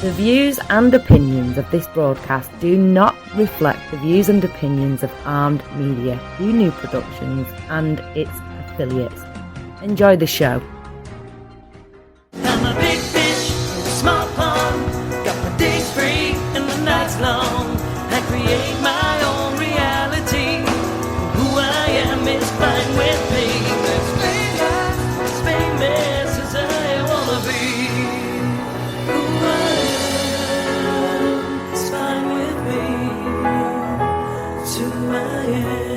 The views and opinions of this broadcast do not reflect the views and opinions of Armed Media, New Productions and its affiliates. Enjoy the show. I'm a big fish in a small pond. Got my days free and the nights long. I create my own reality. Who I am is fine with me. As famous as I wanna be. Who I am is fine with me. It's who I am.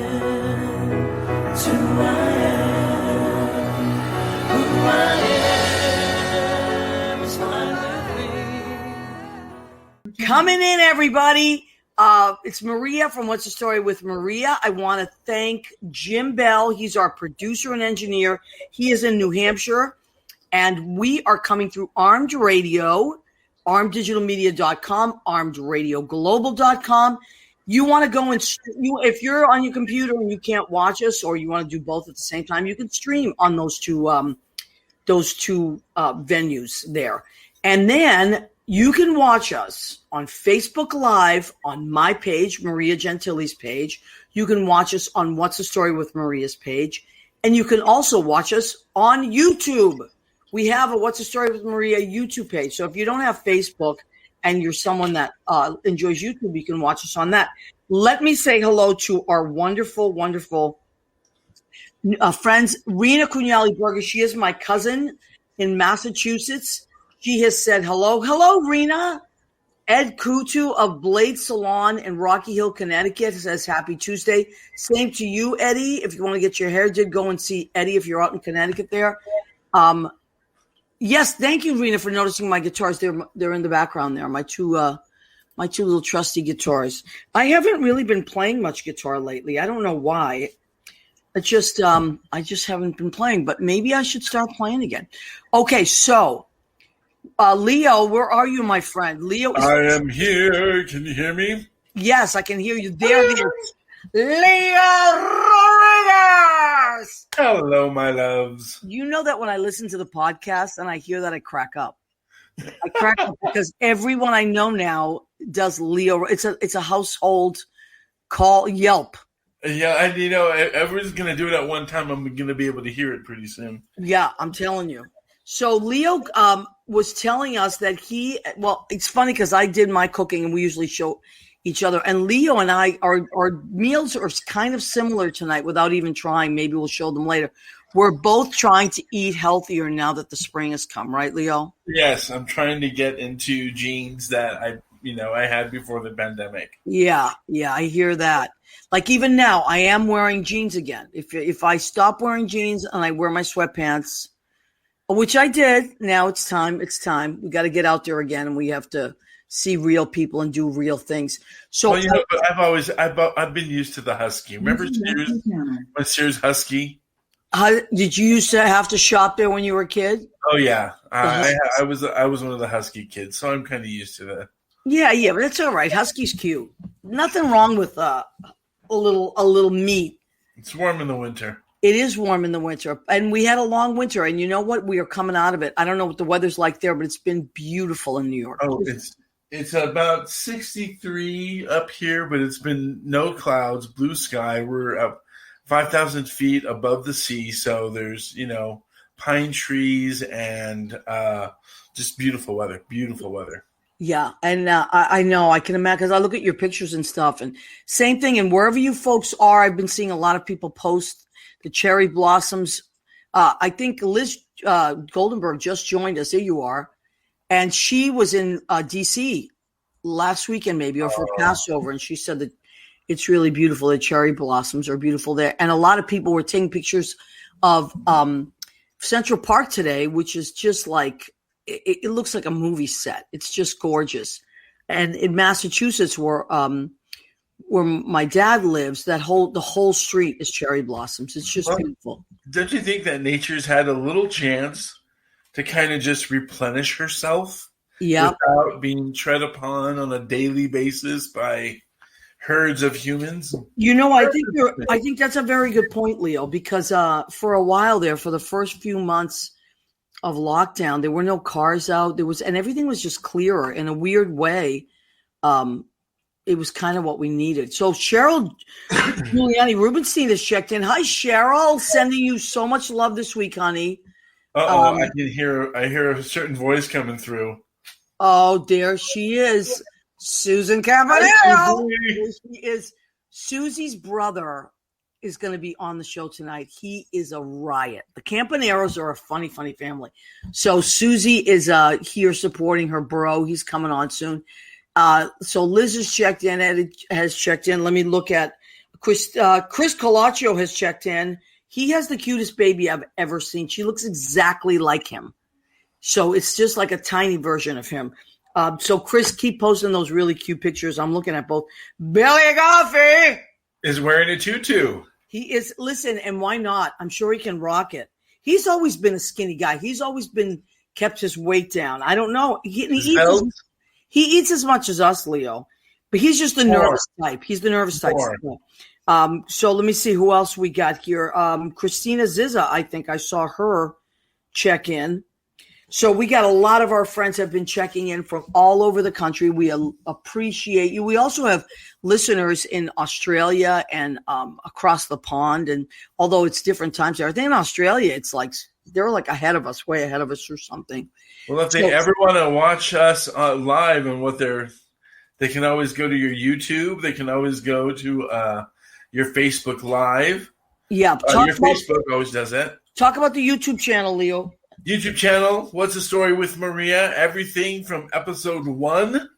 It's who I am. Who I am is fine with me. Coming in, everybody. It's Maria from What's the Story with Maria. I want to thank Jim Bell. He's our producer and engineer. He is in New Hampshire, and we are coming through Armed Radio, armeddigitalmedia.com, armedradioglobal.com. You want to go and if you're on your computer and you can't watch us, or you want to do both at the same time, you can stream on those two venues there, and then you can watch us on Facebook Live on my page, Maria Gentili's page. You can watch us on What's the Story with Maria's page. And you can also watch us on YouTube. We have a What's the Story with Maria YouTube page. So if you don't have Facebook and you're someone that enjoys YouTube, you can watch us on that. Let me say hello to our wonderful, wonderful friends, Rena Connolly-Berger. She is my cousin in Massachusetts. She has said hello. Hello, Rena. Ed Kutu of Blade Salon in Rocky Hill, Connecticut says happy Tuesday. Same to you, Eddie. If you want to get your hair did, go and see Eddie if you're out in Connecticut there. Yes, thank you, Rena, for noticing my guitars. They're in the background there. My two little trusty guitars. I haven't really been playing much guitar lately. I don't know why. It's just I just haven't been playing, but maybe I should start playing again. Okay, so Leo, where are you, my friend? Leo I am here. Can you hear me? Yes, I can hear you. There he is. Leo Rodriguez! Hello, my loves. You know that when I listen to the podcast and I hear that, I crack up. I crack up because everyone I know now does Leo. It's a household call, Yelp. Yeah, and everyone's going to do it at one time. I'm going to be able to hear it pretty soon. Yeah, I'm telling you. So Leo was telling us that it's funny because I did my cooking and we usually show each other. And Leo and I, our meals are kind of similar tonight without even trying. Maybe we'll show them later. We're both trying to eat healthier now that the spring has come, right, Leo? Yes, I'm trying to get into jeans that I had before the pandemic. Yeah, I hear that. Like even now, I am wearing jeans again. If I stop wearing jeans and I wear my sweatpants, which I did. Now it's time. We got to get out there again, and we have to see real people and do real things. So, I've been used to the husky. Remember Sears Husky? Did you used to have to shop there when you were a kid? Oh yeah, I was one of the husky kids, so I'm kind of used to that. Yeah, but that's all right. Husky's cute. Nothing wrong with a little meat. It's warm in the winter. It is warm in the winter, and we had a long winter, and you know what? We are coming out of it. I don't know what the weather's like there, but it's been beautiful in New York. Oh, it's about 63 up here, but it's been no clouds, blue sky. We're up 5,000 feet above the sea, so there's, pine trees and just beautiful weather. Yeah, and I know, I can imagine, because I look at your pictures and stuff, and same thing, and wherever you folks are, I've been seeing a lot of people post the cherry blossoms. I think Liz Goldenberg just joined us. There you are. And she was in D.C. last weekend maybe, or for Passover, and she said that it's really beautiful. The cherry blossoms are beautiful there. And a lot of people were taking pictures of Central Park today, which is just like, it looks like a movie set. It's just gorgeous. And in Massachusetts, where my dad lives, the whole street is cherry blossoms. It's just beautiful. Don't you think that nature's had a little chance to kind of just replenish herself without being tread upon on a daily basis by herds of humans? I think that's a very good point, Leo, because for a while there, for the first few months of lockdown. There were no cars out. And everything was just clearer in a weird way. It was kind of what we needed. So Cheryl Giuliani Rubenstein has checked in. Hi, Cheryl. Sending you so much love this week, honey. I hear a certain voice coming through. Oh, there she is. Susan Cabanero. She is. Susie's brother is going to be on the show tonight. He is a riot. The Campaneros are a funny, funny family. So Susie is here supporting her bro. He's coming on soon. So Liz has checked in. Ed has checked in. Let me look at Chris. Chris Colaccio has checked in. He has the cutest baby I've ever seen. She looks exactly like him. So it's just like a tiny version of him. So Chris, keep posting those really cute pictures. I'm looking at both. Billy Goffey is wearing a tutu. He is. Listen, and why not? I'm sure he can rock it. He's always been a skinny guy. He's always been kept his weight down. I don't know. He eats as much as us, Leo, but he's just the nervous type. He's the nervous type. So let me see who else we got here. Christina Zizza, I think I saw her check in. So we got a lot of our friends have been checking in from all over the country. We appreciate you. We also have listeners in Australia and across the pond. And although it's different times there, I think in Australia, it's like they're like ahead of us, way ahead of us or something. Well, if they ever want to watch us live and they can always go to your YouTube. They can always go to your Facebook Live. Yeah. Your Facebook always does that. Talk about the YouTube channel, Leo. YouTube channel, What's the Story with Maria? Everything from episode 1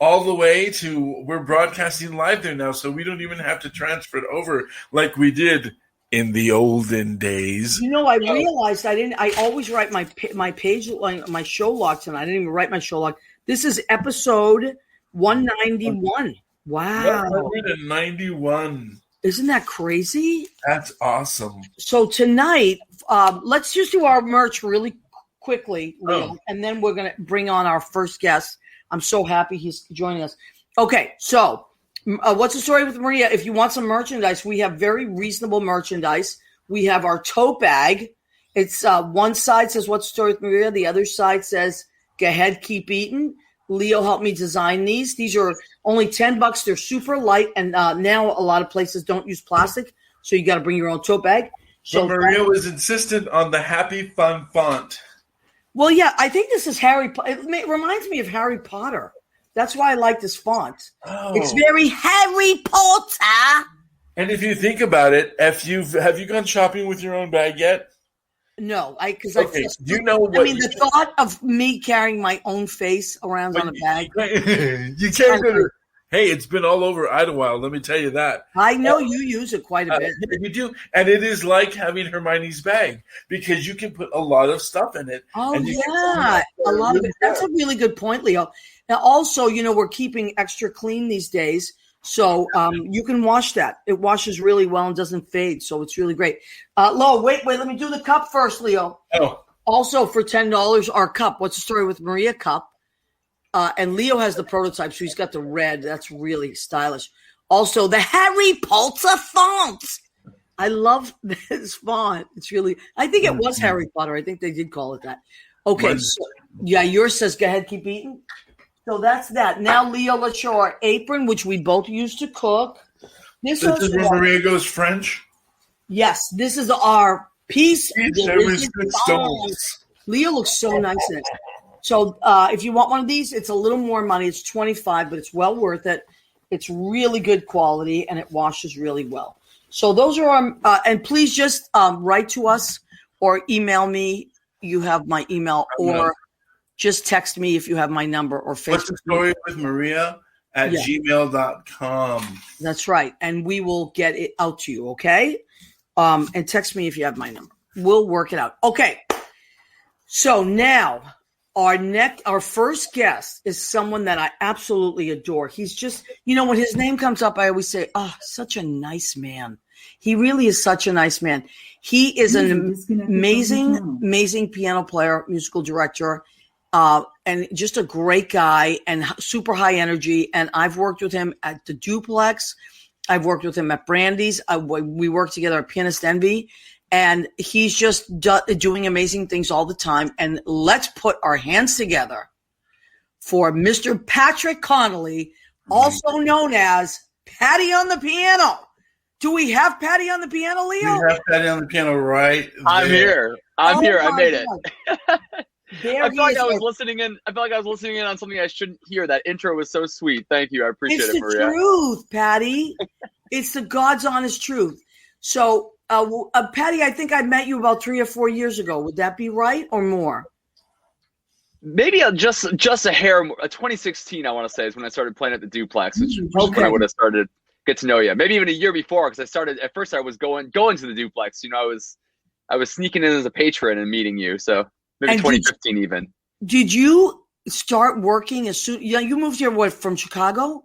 all the way to we're broadcasting live there now, so we don't even have to transfer it over like we did in the olden days. You know, I realized I always write my page, my show logs, and I didn't even write my show log. This is episode 191. Wow. 191. Isn't that crazy? That's awesome. So tonight, let's just do our merch really quickly, Leo, and then we're going to bring on our first guest. I'm so happy he's joining us. Okay, so What's the Story with Maria? If you want some merchandise, we have very reasonable merchandise. We have our tote bag. It's one side says What's the Story with Maria? The other side says Go ahead, keep eating. Leo helped me design these. These are only $10. They're super light, and now a lot of places don't use plastic, so you got to bring your own tote bag. So Maria was insistent on the happy, fun font. Well, yeah, I think this is Harry. It reminds me of Harry Potter. That's why I like this font. Oh. It's very Harry Potter. And if you think about it, have you gone shopping with your own bag yet? No, because you know what? I mean, the thought of me carrying my own face around on a bag. You can't go to. Hey, it's been all over Idlewild. Let me tell you that. I know you use it quite a bit. You do, and it is like having Hermione's bag because you can put a lot of stuff in it. Oh yeah, a lot of it. That's a really good point, Leo. Now, also, we're keeping extra clean these days. So you can wash that. It washes really well and doesn't fade. So it's really great. Lo, wait. Let me do the cup first, Leo. Oh. Also for $10, our cup. What's the Story with Maria cup? And Leo has the prototype, so he's got the red. That's really stylish. Also, the Harry Potter font. I love this font. It's really, I think it was Harry Potter. I think they did call it that. Okay. So, yeah, yours says, Go ahead, keep eating. So that's that. Now, Leo, let's show our apron, which we both use to cook. This is where Maria goes French? Yes, this is our piece. Stones. Leo looks so nice in it. So if you want one of these, it's a little more money. It's $25, but it's well worth it. It's really good quality, and it washes really well. So those are our and please just write to us or email me. You have my email, or just text me if you have my number or Facebook. What's the Story with Maria at gmail.com. That's right. And we will get it out to you, okay? And text me if you have my number. We'll work it out. Okay. So now our first guest is someone that I absolutely adore. He's just, when his name comes up, I always say, oh, such a nice man. He really is such a nice man. He is an amazing piano player, musical director, and just a great guy and super high energy. And I've worked with him at the Duplex. I've worked with him at Brandy's. We worked together at Pianist Envy. and he's just doing amazing things all the time. And let's put our hands together for Mr. Patrick Connolly, also known as Patty on the piano. Do we have Patty on the piano, Leo? We have Patty on the piano right there. I'm here. I made it. There I feel like I was is. listening in. I felt like I was listening in on something I shouldn't hear. That intro was so sweet. Thank you. I appreciate It's it, the Maria. truth, Patty. It's the God's honest truth. So, Patty, I think I met you about 3 or 4 years ago. Would that be right or more? Maybe just a hair. 2016, I want to say, is when I started playing at the Duplex, which is when I would have started get to know you. Maybe even a year before, because I started at first. I was going to the Duplex. You know, I was sneaking in as a patron and meeting you. So maybe 2015 even. Did you start working as soon? Yeah, you moved here from Chicago?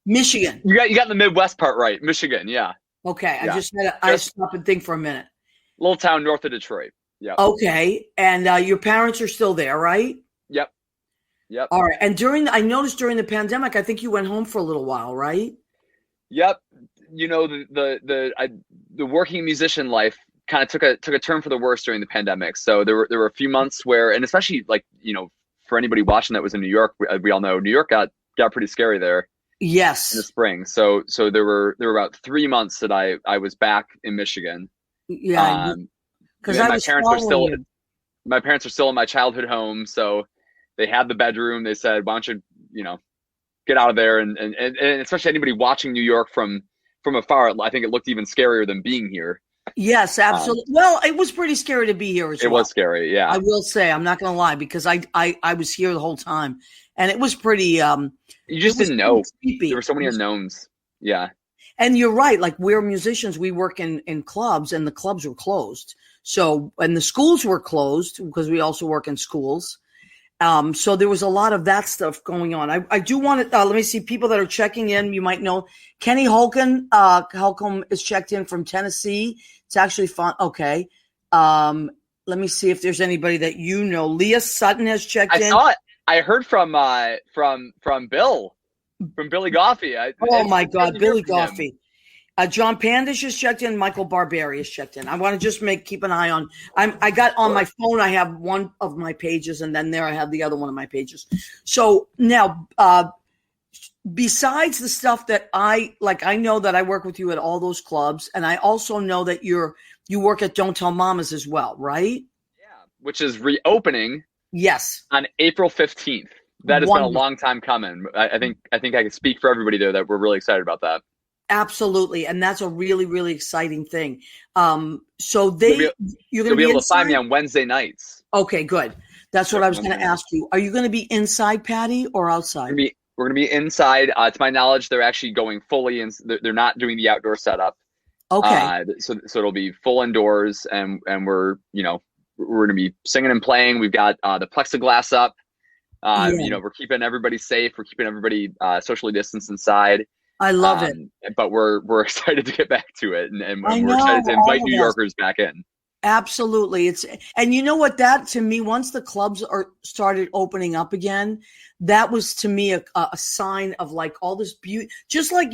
Michigan. You got the Midwest part right. Michigan, yeah. Okay, Yeah. I just had to stop and think for a minute. Little town north of Detroit. Yeah. Okay, and your parents are still there, right? Yep. All right, and I noticed during the pandemic, I think you went home for a little while, right? Yep. You know, the working musician life kind of took a turn for the worse during the pandemic. So there were a few months where, and especially like, you know, for anybody watching that was in New York, we all know New York got pretty scary there. Yes. In the spring. So there were about 3 months that I was back in Michigan. Yeah. Because my parents are still in my childhood home, so they had the bedroom. They said, "Why don't you, get out of there?" And especially anybody watching New York from afar, I think it looked even scarier than being here. Yes, absolutely. Well, it was pretty scary to be here as well. It was scary, yeah. I will say, I'm not going to lie, because I was here the whole time, and it was pretty. You just didn't know. Creepy. There were so many unknowns. Yeah. And you're right. Like, we're musicians. We work in clubs, and the clubs were closed. So, and the schools were closed because we also work in schools. So there was a lot of that stuff going on. I do want to, let me see people that are checking in. You might know Kenny Holcomb is checked in from Tennessee. It's actually fun. Okay. Let me see if there's anybody that you know. Leah Sutton has checked in. I saw it. I heard from Bill, from Billy Goffey. Oh my God, Billy Goffey. John Pandish has checked in. Michael Barberi has checked in. I want to just keep an eye on. I got on my phone. I have one of my pages, and then there I have the other one of my pages. So now, besides the stuff that I know that I work with you at all those clubs, and I also know that you work at Don't Tell Mamas as well, right? Yeah, which is reopening. Yes, on April 15th. That has been a long time coming. I think I can speak for everybody there that we're really excited about that. Absolutely, and that's a really, really exciting thing. So you're going to be able to find me on Wednesday nights. Okay, good. That's what I was going to ask you. Are you going to be inside, Patty, or outside? We're going to be inside. To my knowledge, they're actually going fully in. They're not doing the outdoor setup. Okay. So it'll be full indoors, and we're going to be singing and playing. We've got the plexiglass up. We're keeping everybody safe. We're keeping everybody socially distanced inside. I love it. But we're excited to get back to it, and we're excited to invite New Yorkers back in. Absolutely. And you know what, that to me, once the clubs started opening up again, that was to me a sign of like all this beauty, just like,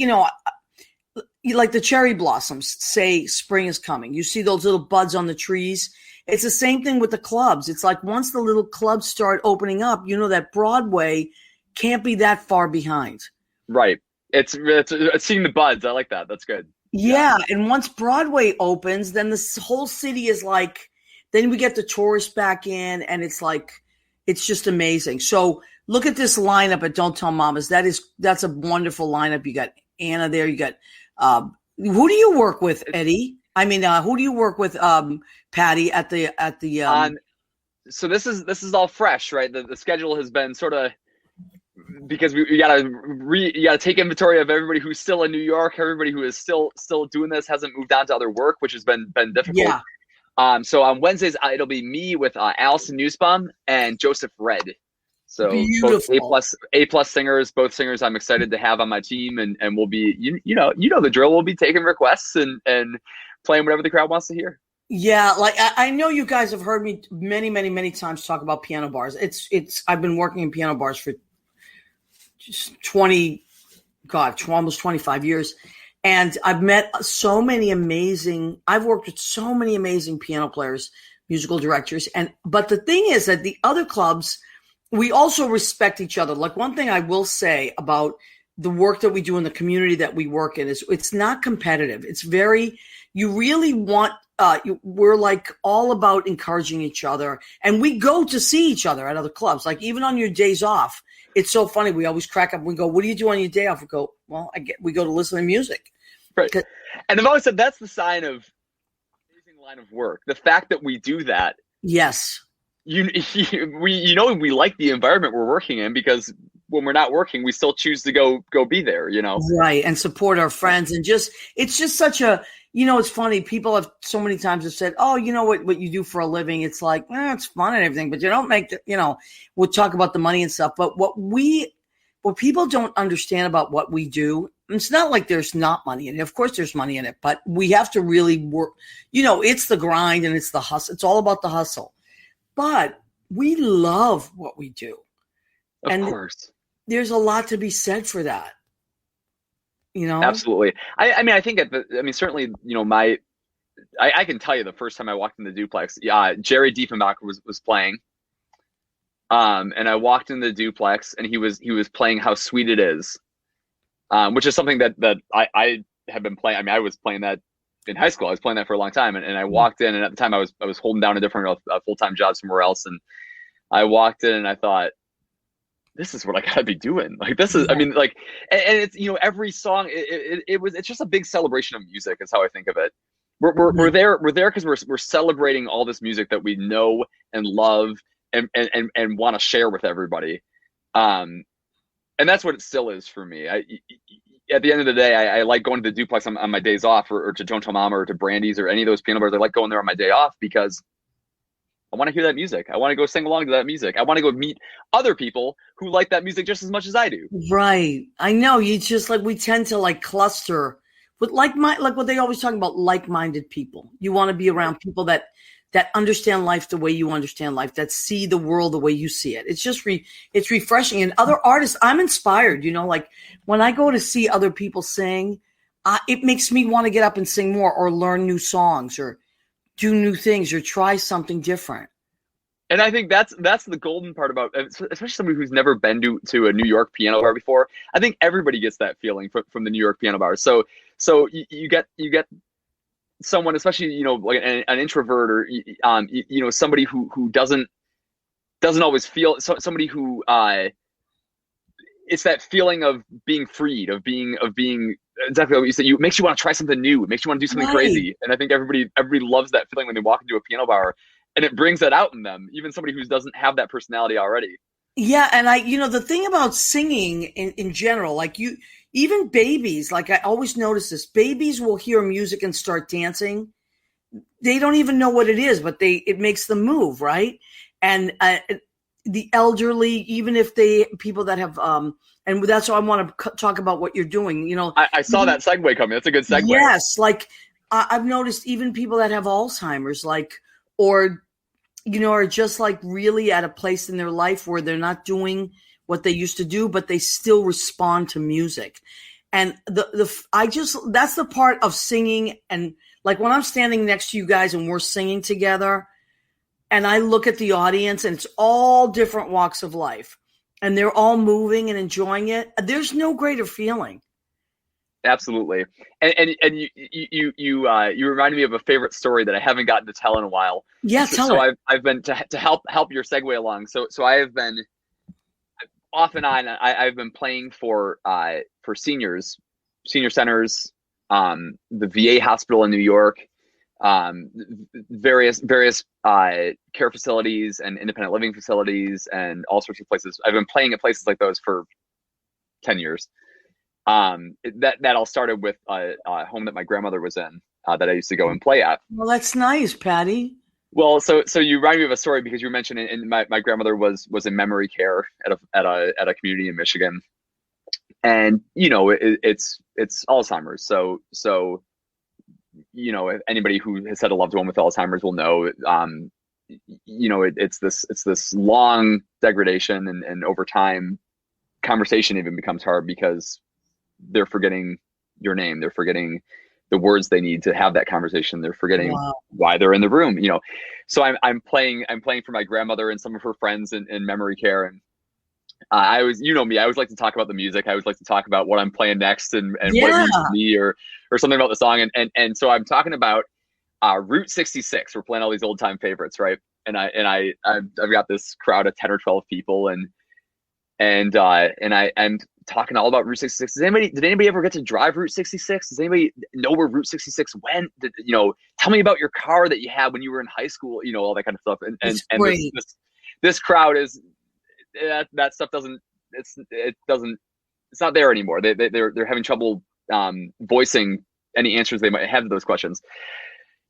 like the cherry blossoms say spring is coming. You see those little buds on the trees. It's the same thing with the clubs. It's like once the little clubs start opening up, that Broadway can't be that far behind. Right. It's seeing the buds. I like that. That's good. Yeah. And once Broadway opens, then this whole city is like, then we get the tourists back in, and it's like, it's just amazing. So look at this lineup at Don't Tell Mamas. That's a wonderful lineup. You got Anna there. You got, who do you work with, Eddie? I mean, who do you work with, Patty, at the? So this is all fresh, right? The schedule has been sort of, because you gotta take inventory of everybody who's still in New York, everybody who is still doing this, hasn't moved on to other work, which has been difficult. Yeah. So on Wednesdays it'll be me with Allison Nussbaum and Joseph Red. So beautiful. both A+ singers, both singers I'm excited to have on my team, and we'll be you know the drill. We'll be taking requests and playing whatever the crowd wants to hear. Yeah, like I know you guys have heard me many, many, many times talk about piano bars. I've been working in piano bars for just almost 25 years. And I've met I've worked with so many amazing piano players, musical directors. But the thing is that the other clubs, we also respect each other. Like, one thing I will say about the work that we do in the community that we work in is it's not competitive. It's you really want, we're like all about encouraging each other, and we go to see each other at other clubs. Like, even on your days off, it's so funny. We always crack up. We go, "What do you do on your day off?" We go, "Well, we go to listen to music." Right. And I've always said that's the sign of amazing line of work. The fact that we do that. Yes. We like the environment we're working in, because when we're not working, we still choose to go be there, Right. And support our friends. And it's just such a, it's funny. People have so many times have said, "Oh, what you do for a living." It's like, it's fun and everything, but you don't make we'll talk about the money and stuff. But what people don't understand about what we do, it's not like there's not money in it. Of course there's money in it, but we have to really work. It's the grind and it's the hustle. It's all about the hustle. But we love what we do. Of course. There's a lot to be said for that. Absolutely. I think certainly, I can tell you the first time I walked in the duplex, Jerry Diefenbacher was playing. And I walked in the duplex and he was playing How Sweet It Is, which is something that I have been playing. I was playing that in high school. I was playing that for a long time. And I walked in, and at the time I was holding down a different full-time job somewhere else. And I walked in and I thought, this is what I gotta be doing. Like, this is, and it's, every song, it's just a big celebration of music is how I think of it. We're there because we're celebrating all this music that we know and love and want to share with everybody. And that's what it still is for me. At the end of the day, I like going to the duplex on my days off, or to Don't Tell Mama, or to Brandy's, or any of those piano bars. I like going there on my day off because I want to hear that music. I want to go sing along to that music. I want to go meet other people who like that music just as much as I do. Right. I know. You just we tend to cluster with like what they always talk about, like-minded people. You want to be around people that understand life the way you understand life, that see the world the way you see it. It's just it's refreshing. And other artists, I'm inspired, when I go to see other people sing, it makes me want to get up and sing more, or learn new songs, or do new things, or try something different. And I think that's the golden part about, especially somebody who's never been to a New York piano bar before. I think everybody gets that feeling from the New York piano bar. So you get someone, especially like an introvert, or somebody who doesn't always feel, somebody who it's that feeling of being freed, of being exactly what you said. It makes you want to try something new. It makes you want to do something crazy. And I think everybody loves that feeling when they walk into a piano bar, and it brings that out in them, even somebody who doesn't have that personality already. Yeah. And the thing about singing in general, even babies, I always notice this, babies will hear music and start dancing. They don't even know what it is, but it makes them move. Right. And the elderly, even if people that have, and that's why I want to talk about what you're doing. I saw that segue coming. That's a good segue. Yes. I've noticed even people that have Alzheimer's, or are just really at a place in their life where they're not doing what they used to do, but they still respond to music. And that's the part of singing. And when I'm standing next to you guys and we're singing together, and I look at the audience, and it's all different walks of life, and they're all moving and enjoying it, there's no greater feeling. Absolutely. And you reminded me of a favorite story that I haven't gotten to tell in a while. Yeah, tell it. I've been to help your segue along. So I have been off and on. I've been playing for seniors, senior centers, the VA hospital in New York, various care facilities and independent living facilities, and all sorts of places. I've been playing at places like those for 10 years. That all started with a home that my grandmother was in, that I used to go and play at. Well, that's nice, Patty. Well, so you remind me of a story because you mentioned it, and my grandmother was in memory care at a community in Michigan, and it's Alzheimer's. So if anybody who has had a loved one with Alzheimer's will know, it's this long degradation, and over time, conversation even becomes hard because they're forgetting your name. They're forgetting the words they need to have that conversation. They're forgetting Wow. why they're in the room, So I'm playing for my grandmother and some of her friends in memory care. And I always, me, I always like to talk about the music. I always like to talk about what I'm playing next and what it means to me or something about the song. And so I'm talking about Route 66. We're playing all these old time favorites, right? And I've got this crowd of 10 or 12 people, and I'm talking all about Route 66. Did anybody ever get to drive Route 66? Does anybody know where Route 66 went? Tell me about your car that you had when you were in high school, all that kind of stuff. And this crowd is that stuff it's not there anymore. They're having trouble voicing any answers they might have to those questions.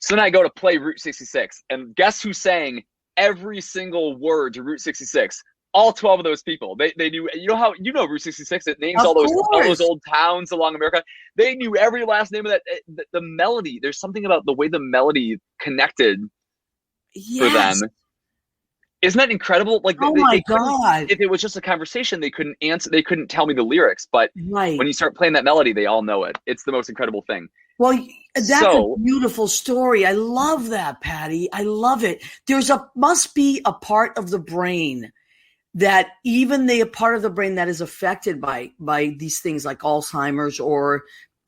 So then I go to play Route 66, and guess who's saying every single word to Route 66? All 12 of those people. They knew, Route 66, it names all those old towns along America. They knew every last name of that. The melody, there's something about the way the melody connected for them. Isn't that incredible? Like, God! If it was just a conversation, they couldn't answer. They couldn't tell me the lyrics. But when you start playing that melody, they all know it. It's the most incredible thing. Well, that's a beautiful story. I love that, Patty. I love it. Must be a part of the brain that even the part of the brain that is affected by these things like Alzheimer's or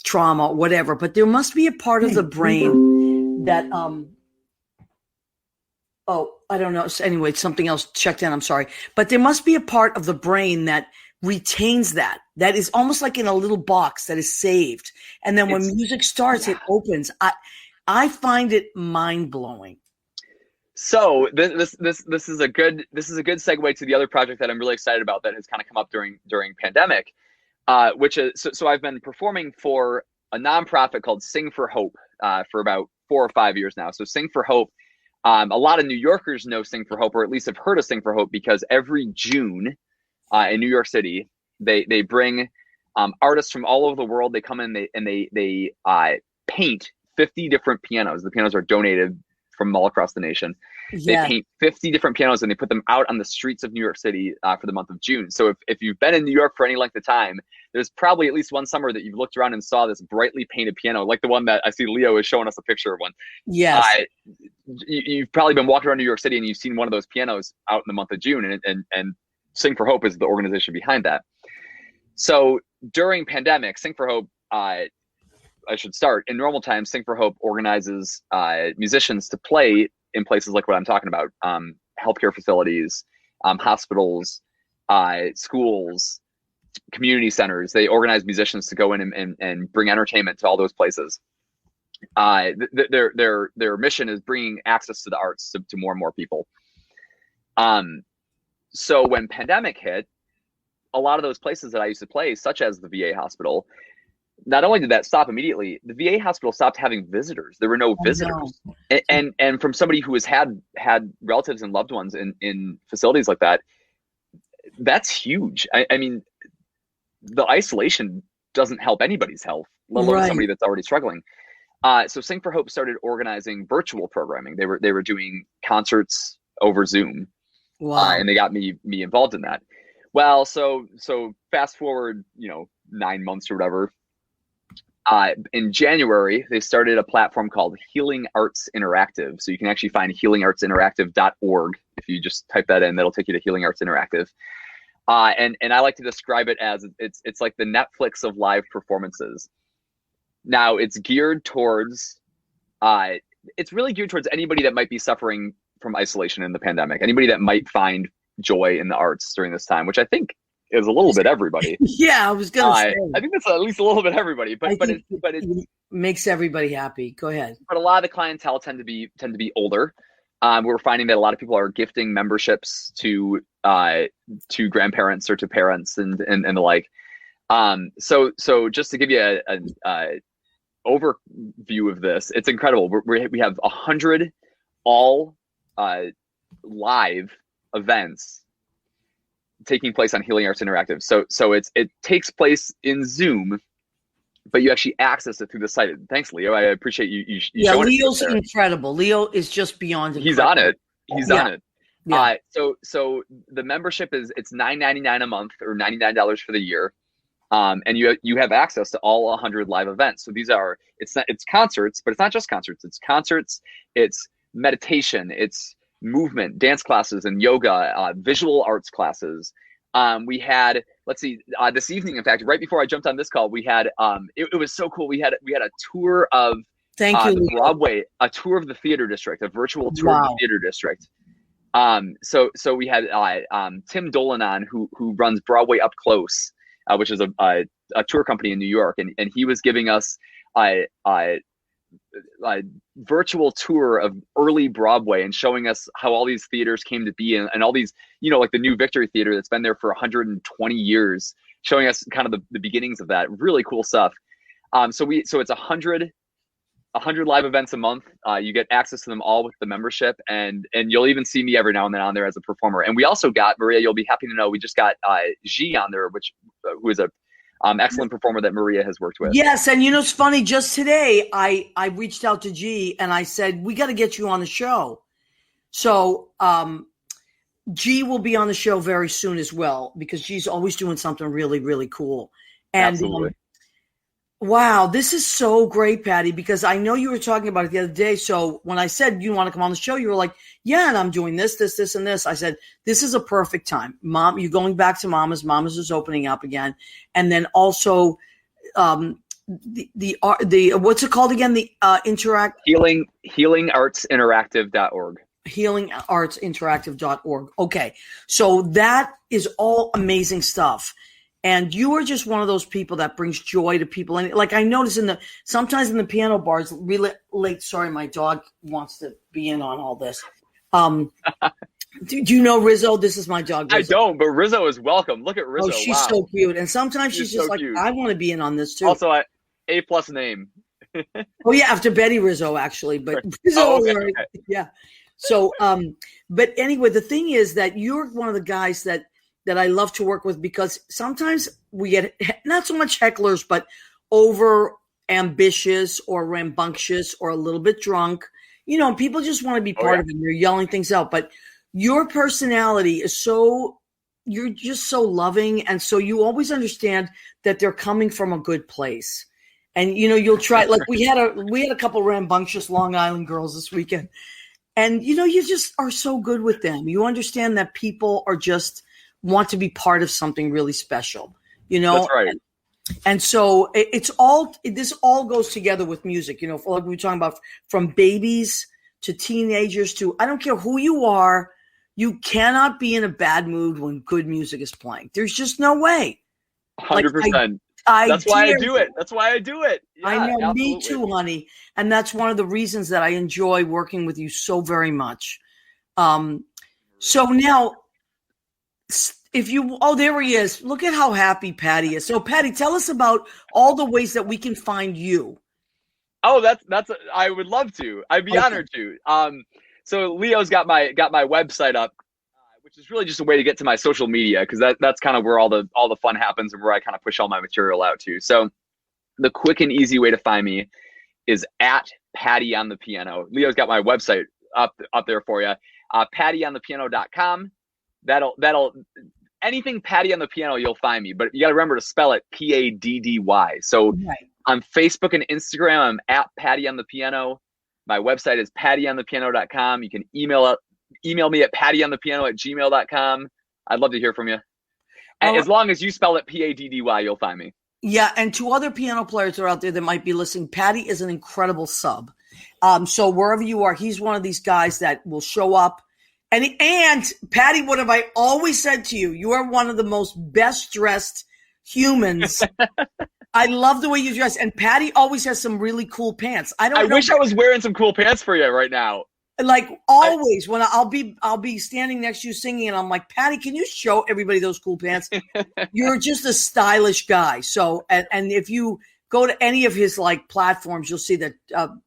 trauma, or whatever. But there must be a part of the brain that I don't know. Anyway, something else checked in. I'm sorry. But there must be a part of the brain that retains that is almost like in a little box that is saved. And then when music starts, it opens. I find it mind-blowing. So this is a good segue to the other project that I'm really excited about that has kind of come up during pandemic, which is so I've been performing for a nonprofit called Sing for Hope for about 4 or 5 years now. So Sing for Hope. A lot of New Yorkers know Sing for Hope, or at least have heard of Sing for Hope, because every June in New York City, they bring artists from all over the world. They come in and they paint 50 different pianos. The pianos are donated from all across the nation. They paint 50 different pianos and they put them out on the streets of New York City for the month of June. So if you've been in New York for any length of time, there's probably at least one summer that you've looked around and saw this brightly painted piano, like the one that I see Leo is showing us a picture of one. Yes. You've probably been walking around New York City and you've seen one of those pianos out in the month of June, and Sing for Hope is the organization behind that. So during pandemic, Sing for Hope, I should start. In normal times, Sing for Hope organizes musicians to play in places like what I'm talking about, healthcare facilities, hospitals, schools, community centers. They organize musicians to go in and bring entertainment to all those places. Their mission is bringing access to the arts to more and more people. So when pandemic hit, a lot of those places that I used to play, such as the VA hospital, not only did that stop immediately, the VA hospital stopped having visitors. There were no visitors. No. And from somebody who has had relatives and loved ones in facilities like that, that's huge. I mean, the isolation doesn't help anybody's health, let alone somebody that's already struggling. So Sing for Hope started organizing virtual programming. They were doing concerts over Zoom. Wow. And they got me involved in that. Well, so fast forward, 9 months or whatever. In January, they started a platform called Healing Arts Interactive. So you can actually find healingartsinteractive.org. If you just type that in, that'll take you to Healing Arts Interactive. And I like to describe it as it's like the Netflix of live performances. Now it's geared towards, it's really geared towards anybody that might be suffering from isolation in the pandemic, anybody that might find joy in the arts during this time, which I think is a little bit everybody. Yeah, I was gonna say. I think that's at least a little bit everybody, but it makes everybody happy. Go ahead. But a lot of the clientele tend to be older. We're finding that a lot of people are gifting memberships to grandparents or to parents and the like. So just to give you an overview of this, it's incredible. We have 100 all live events taking place on Healing Arts Interactive. So it takes place in Zoom, but you actually access it through the site. Thanks, Leo. I appreciate you showing Leo's incredible. Leo is just beyond incredible. He's on it. He's on it. Yeah. So the membership it's $9.99 a month or $99 for the year. And you have access to all 100 live events. So it's concerts, but it's not just concerts. It's concerts, it's meditation, it's movement, dance classes, and yoga, visual arts classes. We had, this evening, in fact, right before I jumped on this call, we had it was so cool. We had a tour of the Broadway, a tour of the theater district, a virtual tour of the theater district. So we had Tim Dolan on, who runs Broadway Up Close, which is a tour company in New York, and he was giving us a virtual tour of early Broadway and showing us how all these theaters came to be, and all these, like the New Victory Theater that's been there for 120 years, showing us kind of the beginnings of that. Really cool stuff. So it's 100 live events a month. You get access to them all with the membership, and you'll even see me every now and then on there as a performer. And we also got, Maria, you'll be happy to know, we just got G on there, who is a excellent performer that Maria has worked with. Yes, and it's funny, just today I reached out to G and I said, we got to get you on the show. So G will be on the show very soon as well, because G's always doing something really, really cool. And absolutely. Wow, this is so great, Patty, because I know you were talking about it the other day. So when I said you want to come on the show, you were like, yeah, and I'm doing this, and this. I said, this is a perfect time. Mom, you're going back to Mama's. Mama's is opening up again. And then also the what's it called again? The healingartsinteractive.org. healingartsinteractive.org. Okay. So that is all amazing stuff. And you are just one of those people that brings joy to people. And like I notice sometimes in the piano bars, really late. Sorry, my dog wants to be in on all this. Do you know Rizzo? This is my dog, Rizzo. I don't, but Rizzo is welcome. Look at Rizzo. Oh, she's so cute. And sometimes she's just so like, cute. I want to be in on this too. Also, A+ name. Oh yeah, after Betty Rizzo, actually. But Rizzo, okay. Yeah. So, but anyway, the thing is that you're one of the guys that I love to work with, because sometimes we get not so much hecklers, but over ambitious or rambunctious or a little bit drunk. People just want to be part of it. You're yelling things out, but your personality is you're just so loving. And so you always understand that they're coming from a good place. And, you'll try, like we had a couple rambunctious Long Island girls this weekend, and, you just are so good with them. You understand that people are just want to be part of something really special, That's right. And so this all goes together with music, like we were talking about, from babies to teenagers to, I don't care who you are, you cannot be in a bad mood when good music is playing. There's just no way. 100%. That's why I do it. That's why I do it. Yeah, I know, absolutely. Me too, honey. And that's one of the reasons that I enjoy working with you so very much. So now, there he is. Look at how happy Patty is. So Patty, tell us about all the ways that we can find you. Oh, I would love to. I'd be honored to. So Leo's got my website up, which is really just a way to get to my social media, because that's kind of where all the fun happens and where I kind of push all my material out to. So the quick and easy way to find me is at Patty on the Piano. Leo's got my website up there for you. PattyOnThePiano.com. That'll anything Patty on the Piano, you'll find me, but you got to remember to spell it Paddy. So on Facebook and Instagram, I'm at Patty on the Piano. My website is PattyOnThePiano.com. You can email me at PattyOnThePiano@gmail.com. I'd love to hear from you. And as long as you spell it Paddy, you'll find me. Yeah, and to other piano players that are out there that might be listening, Patty is an incredible sub. So wherever you are, he's one of these guys that will show up. And Patty, what have I always said to you? You are one of the most best dressed humans. I love the way you dress. And Patty always has some really cool pants. I wish I was wearing some cool pants for you right now. Like always, when I'll be standing next to you singing, and I'm like, Patty, can you show everybody those cool pants? You're just a stylish guy. So, and if you go to any of his like platforms, you'll see that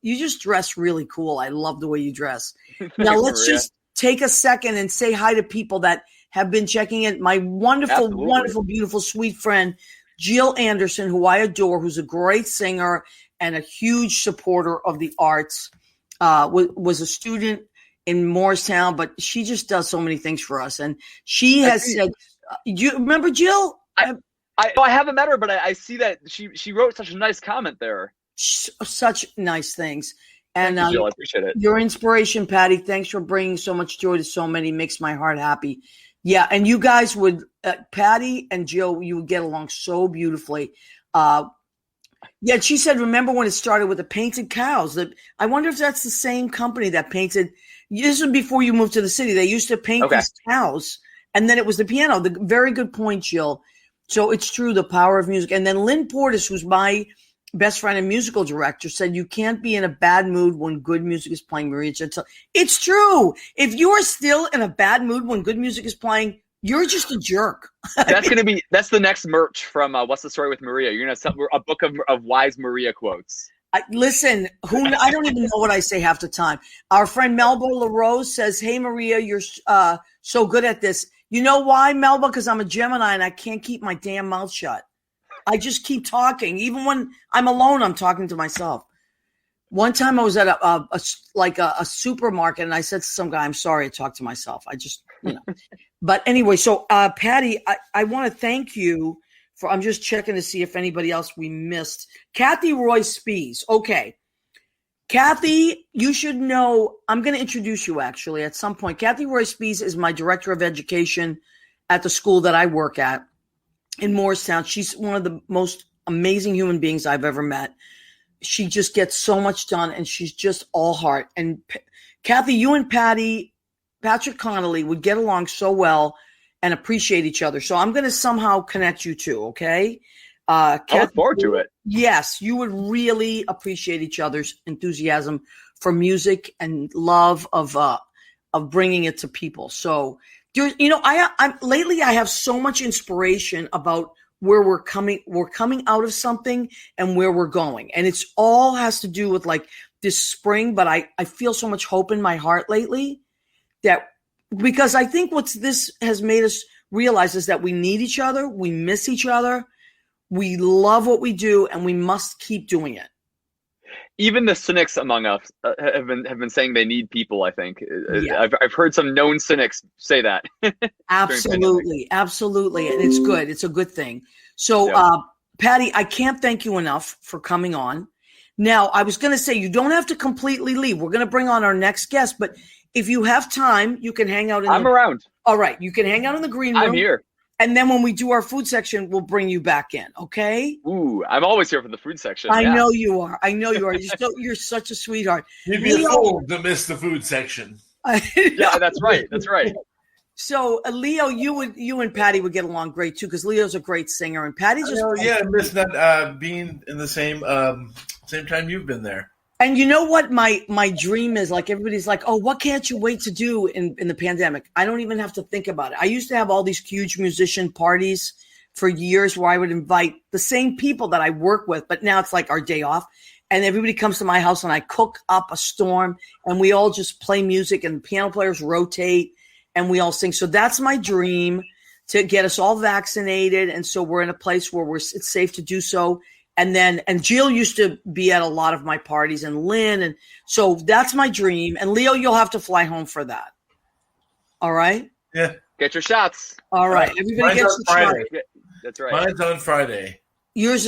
you just dress really cool. I love the way you dress. Now let's just take a second and say hi to people that have been checking in. My wonderful, wonderful, beautiful, sweet friend, Jill Anderson, who I adore, who's a great singer and a huge supporter of the arts, was a student in Morristown, but she just does so many things for us. And she has said, do you remember Jill? I haven't met her, but I see that she wrote such a nice comment there. Such nice things. And Thank you, Jill. I appreciate it. Your inspiration, Patty. Thanks for bringing so much joy to so many. Makes my heart happy. Yeah, and you guys would, Patty and Jill, you would get along so beautifully. Yeah, she said, remember when it started with the painted cows? I wonder if that's the same company that painted. This was before you moved to the city. They used to paint these cows, and then it was the piano. Very good point, Jill. So it's true, the power of music. And then Lynn Portis, who's my best friend and musical director, said you can't be in a bad mood when good music is playing, Maria Gentile. It's true. If you are still in a bad mood when good music is playing, you're just a jerk. That's the next merch from What's the Story with Maria. You're gonna sell a book of wise Maria quotes. Listen, I don't even know what I say half the time. Our friend Melba LaRose says, "Hey Maria, you're so good at this." You know why, Melba? Because I'm a Gemini and I can't keep my damn mouth shut. I just keep talking. Even when I'm alone, I'm talking to myself. One time I was at a supermarket and I said to some guy, "I'm sorry, I talked to myself." I just, But anyway, so Patty, I want to thank you for, I'm just checking to see if anybody else we missed. Kathy Roy Spees. Okay. Kathy, you should know, I'm going to introduce you actually at some point. Kathy Roy Spees is my director of education at the school that I work at in Morristown. She's one of the most amazing human beings I've ever met. She just gets so much done and she's just all heart. And Kathy, you and Patrick Connolly would get along so well and appreciate each other. So I'm going to somehow connect you two, okay? I look forward to it. Yes, you would really appreciate each other's enthusiasm for music and love of bringing it to people. So, I'm lately I have so much inspiration about where we're coming out of something and where we're going. And it's all has to do with like this spring, but I feel so much hope in my heart lately that because I think this has made us realize is that we need each other. We miss each other. We love what we do and we must keep doing it. Even the cynics among us have been saying they need people. I think Yeah. I've heard some known cynics say that. Absolutely, and it's good. It's a good thing. So, Patty, I can't thank you enough for coming on. Now, I was going to say you don't have to completely leave. We're going to bring on our next guest, but if you have time, you can hang out. I'm around. All right, you can hang out in the green room. I'm here. And then when we do our food section, we'll bring you back in, okay? Ooh, I'm always here for the food section. I know you are. You're such a sweetheart. You'd be a fool to miss the food section. Yeah, that's right. That's right. So, Leo, you and Patty would get along great too, because Leo's a great singer, and Patty's just I miss that being in the same time you've been there. And you know what my dream is? Like everybody's like, oh, what can't you wait to do in the pandemic? I don't even have to think about it. I used to have all these huge musician parties for years where I would invite the same people that I work with, but now it's like our day off. And everybody comes to my house and I cook up a storm and we all just play music and piano players rotate and we all sing. So that's my dream, to get us all vaccinated. And so we're in a place where it's safe to do so. And Jill used to be at a lot of my parties and Lynn. And so that's my dream. And Leo, you'll have to fly home for that. All right. Yeah. Get your shots. All right. Everybody gets a shot. That's right. Mine's on Friday. Your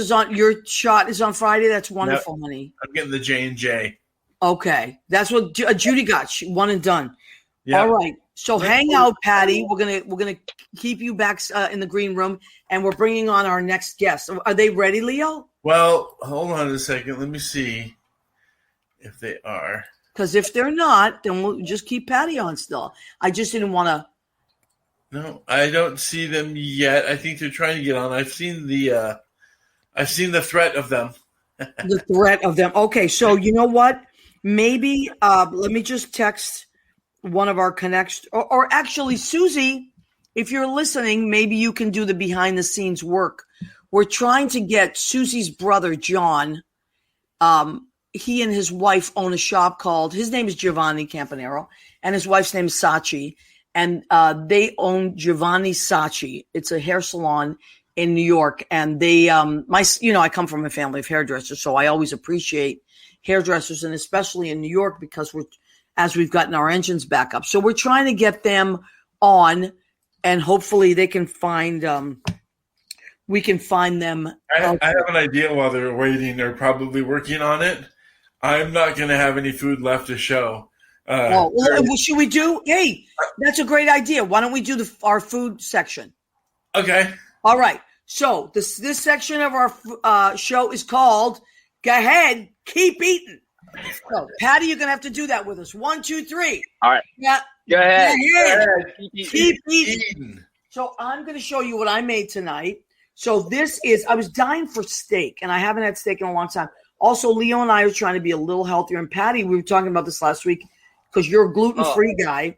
shot is on Friday. That's wonderful, honey. I'm getting the J&J. Okay. That's what Judy got. She one and done. Yeah. All right. So hang out, Patty. We're gonna keep you back in the green room, and we're bringing on our next guest. Are they ready, Leo? Well, hold on a second. Let me see if they are. Because if they're not, then we'll just keep Patty on still. I just didn't want to. No, I don't see them yet. I think they're trying to get on. I've seen the threat of them. The threat of them. Okay, so you know what? Maybe let me just text one of our connections, or actually, Susie, if you're listening, maybe you can do the behind the scenes work. We're trying to get Susie's brother, John. He and his wife own a shop called, his name is Giovanni Campanero, and his wife's name is Sacchi. And they own Giovanni Sacchi. It's a hair salon in New York. And they, I come from a family of hairdressers, so I always appreciate hairdressers, and especially in New York, because as we've gotten our engines back up. So we're trying to get them on, and hopefully they can find we can find them. I have an idea while they're waiting. They're probably working on it. I'm not going to have any food left to show. Should we do? Hey, that's a great idea. Why don't we do our food section? Okay. All right. So this section of our show is called "Go Ahead, Keep Eating." So Patty, you're going to have to do that with us. 1, 2, 3. All right. Yeah. Go ahead. Keep eating. So I'm going to show you what I made tonight. So this is, I was dying for steak, and I haven't had steak in a long time. Also, Leo and I are trying to be a little healthier. And Patty, we were talking about this last week because you're a gluten-free guy.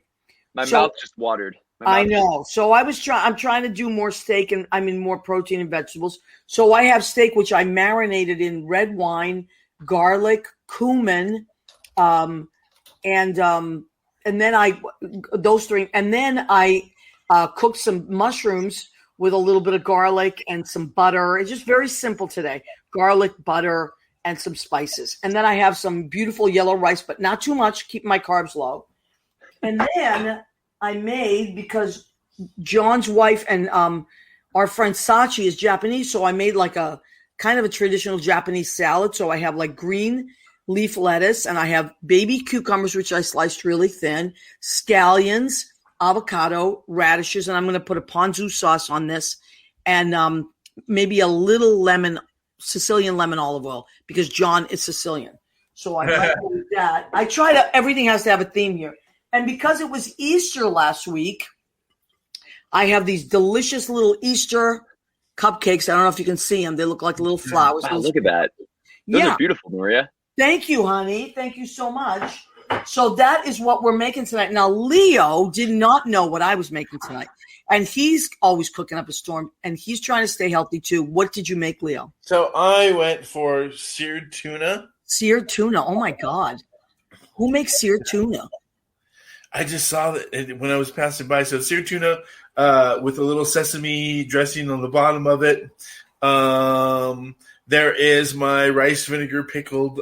My mouth just watered. I know. So I'm trying to do more steak and more protein and vegetables. So I have steak, which I marinated in red wine, garlic, cumin, and then those three, and then I cooked some mushrooms with a little bit of garlic and some butter. It's just very simple today. Garlic, butter, and some spices. And then I have some beautiful yellow rice, but not too much, keep my carbs low. And then I made, because John's wife and our friend Sacchi is Japanese, so I made like a kind of a traditional Japanese salad. So I have like green leaf lettuce, and I have baby cucumbers, which I sliced really thin, scallions, avocado, radishes, and I'm going to put a ponzu sauce on this, and maybe a little Sicilian lemon olive oil, because John is Sicilian. So I like that. I try to, everything has to have a theme here. And because it was Easter last week, I have these delicious little Easter cupcakes. I don't know if you can see them. They look like little flowers. Wow, look at that. Those are beautiful, Maria. Thank you, honey. Thank you so much. So that is what we're making tonight. Now, Leo did not know what I was making tonight, and he's always cooking up a storm, and he's trying to stay healthy too. What did you make, Leo? So I went for seared tuna. Seared tuna. Oh, my God. Who makes seared tuna? I just saw that when I was passing by. So seared tuna with a little sesame dressing on the bottom of it. There is my rice vinegar pickled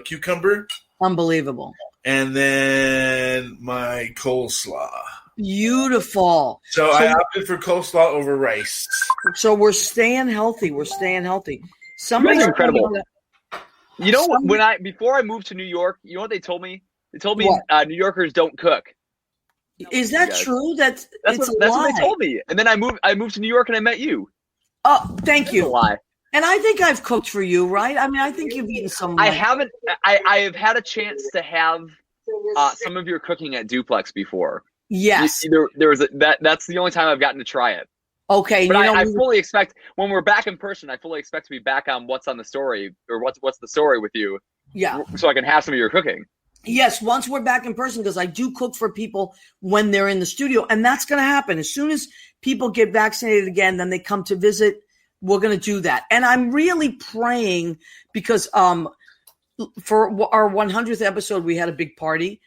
cucumber. Unbelievable. And then my coleslaw. Beautiful. So I opted for coleslaw over rice. So we're staying healthy. Somebody's incredible. You know, before I moved to New York, you know what they told me? They told me New Yorkers don't cook. Is that true? That's what they told me. And then I moved to New York and I met you. Oh, thank you. That's a lie. And I think I've cooked for you, right? I mean, I think you've eaten some. I haven't. I have had a chance to have some of your cooking at Duplex before. Yes. There was that's the only time I've gotten to try it. Okay. But I fully expect, when we're back in person, I fully expect to be back on What's on the Story, or what's the story with you. Yeah. So I can have some of your cooking. Yes, once we're back in person, because I do cook for people when they're in the studio, and that's going to happen. As soon as people get vaccinated again, then they come to visit, we're going to do that. And I'm really praying, because for our 100th episode, we had a big party,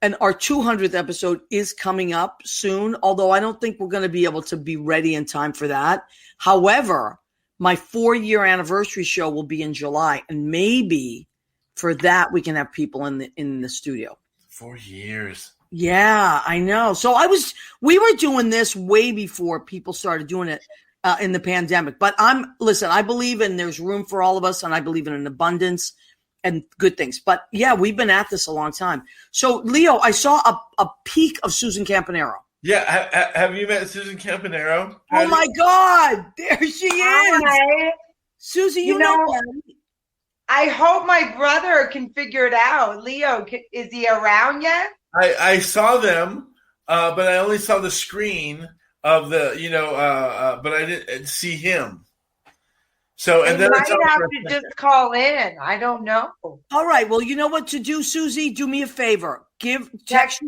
and our 200th episode is coming up soon, although I don't think we're going to be able to be ready in time for that. However, my 4-year anniversary show will be in July, and maybe for that we can have people in the studio. 4 years. Yeah, I know. So we were doing this way before people started doing it in the pandemic. But I believe there's room for all of us, and I believe in an abundance and good things. But yeah, we've been at this a long time. So Leo, I saw a peek of Susan Campanaro. Yeah, have you met Susan Campanaro? Oh my God, there she is. Hi. Susie, you know her. I hope my brother can figure it out. Leo, is he around yet? I saw them, but I only saw the screen of the, but I didn't see him. So, and they then might have to just call in. I don't know. All right. Well, you know what to do, Susie? Do me a favor. Text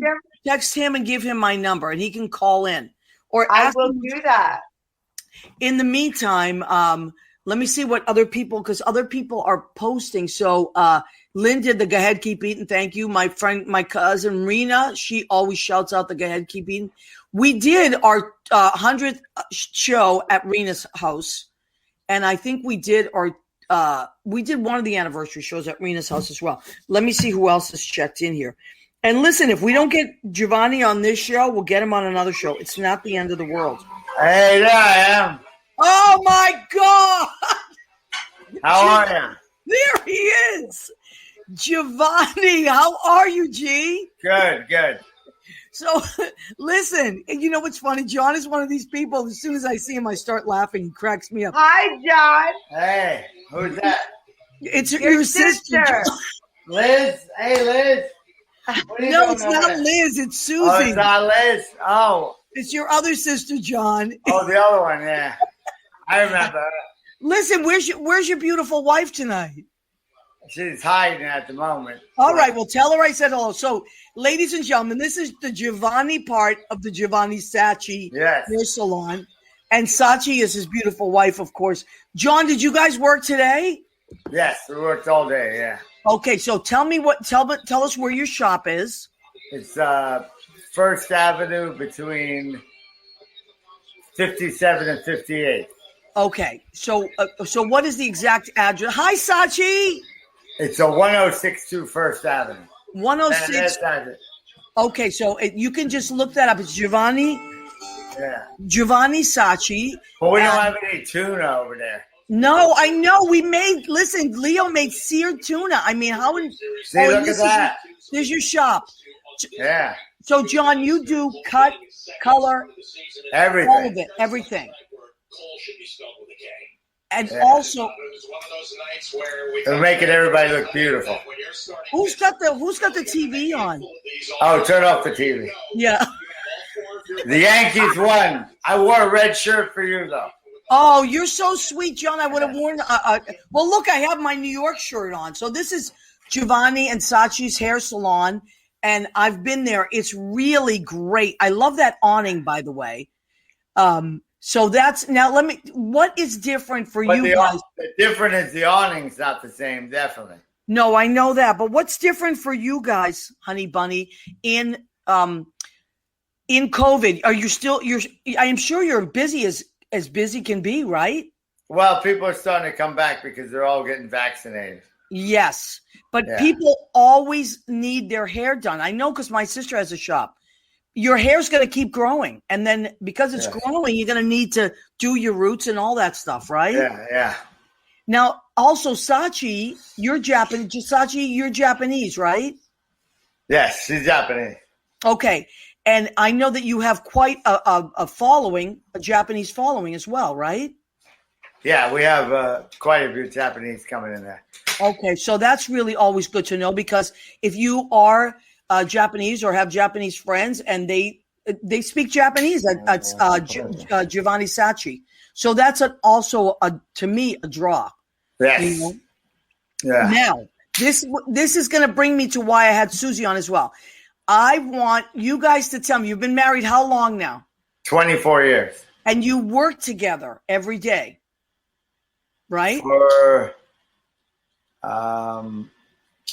him and give him my number, and he can call in. Or I will do that. In the meantime, let me see what other people, because other people are posting. So Lynn did the Go Ahead, Keep Eating. Thank you. My friend, my cousin Rena, she always shouts out the Go Ahead, Keep Eating. We did our 100th show at Rena's house. And I think we did one of the anniversary shows at Rena's house as well. Let me see who else has checked in here. And listen, if we don't get Giovanni on this show, we'll get him on another show. It's not the end of the world. Hey, there I am. Oh, Oh my God! How are you? There he is, Giovanni. How are you, G? Good. So, listen. You know what's funny? John is one of these people. As soon as I see him, I start laughing. He cracks me up. Hi, John. Hey, who's that? It's your sister. John. Liz? Hey, Liz. What are you No, doing it's over not there? Liz. It's Susie. Oh, it's not Liz. Oh, It's your other sister, John. the other one. Yeah, I remember. Listen, where's your beautiful wife tonight? She's hiding at the moment. All right, well, tell her I said hello. So, ladies and gentlemen, this is the Giovanni part of the Giovanni Sacchi hair salon. And Sacchi is his beautiful wife, of course. John, did you guys work today? Yes, we worked all day. Yeah. Okay, so tell us where your shop is. It's First Avenue between 57 and 58. Okay, so what is the exact address? Hi, Sacchi. It's a 1062 First Avenue. 106. That's it. Okay, so you can just look that up. It's Giovanni Sacchi. But we don't have any tuna over there. No, I know. Leo made seared tuna. I mean, how? See, look at that. There's your shop. Yeah. So, John, you do cut, color, Everything. all of it, everything. And also, They're making everybody look beautiful. who's got the TV on? Oh, turn off the TV. Yeah. The Yankees won. I wore a red shirt for you, though. Oh, you're so sweet, John. I would have worn. Well, look, I have my New York shirt on. So this is Giovanni and Sacchi's hair salon, and I've been there. It's really great. I love that awning, by the way. So that's now. What is different for you guys? The difference is the awning's not the same, definitely. No, I know that, but what's different for you guys, Honey Bunny, in COVID? Are you still? I am sure you're busy as busy can be, right? Well, people are starting to come back because they're all getting vaccinated. Yes, but people always need their hair done. I know because my sister has a shop. Your hair's going to keep growing, and then because it's growing, you're going to need to do your roots and all that stuff, right? Yeah. Now, also, Sacchi, you're Japanese. Sacchi, you're Japanese, right? Yes, she's Japanese. Okay, and I know that you have quite a following, a Japanese following as well, right? Yeah, we have quite a few Japanese coming in there. Okay, so that's really always good to know because if you are Japanese or have Japanese friends and they speak Japanese at Giovanni Sacchi, so that's also to me a draw. Yes. You know? Yeah. Now this is going to bring me to why I had Susie on as well. I want you guys to tell me, you've been married how long now? 24 years. And you work together every day, right? For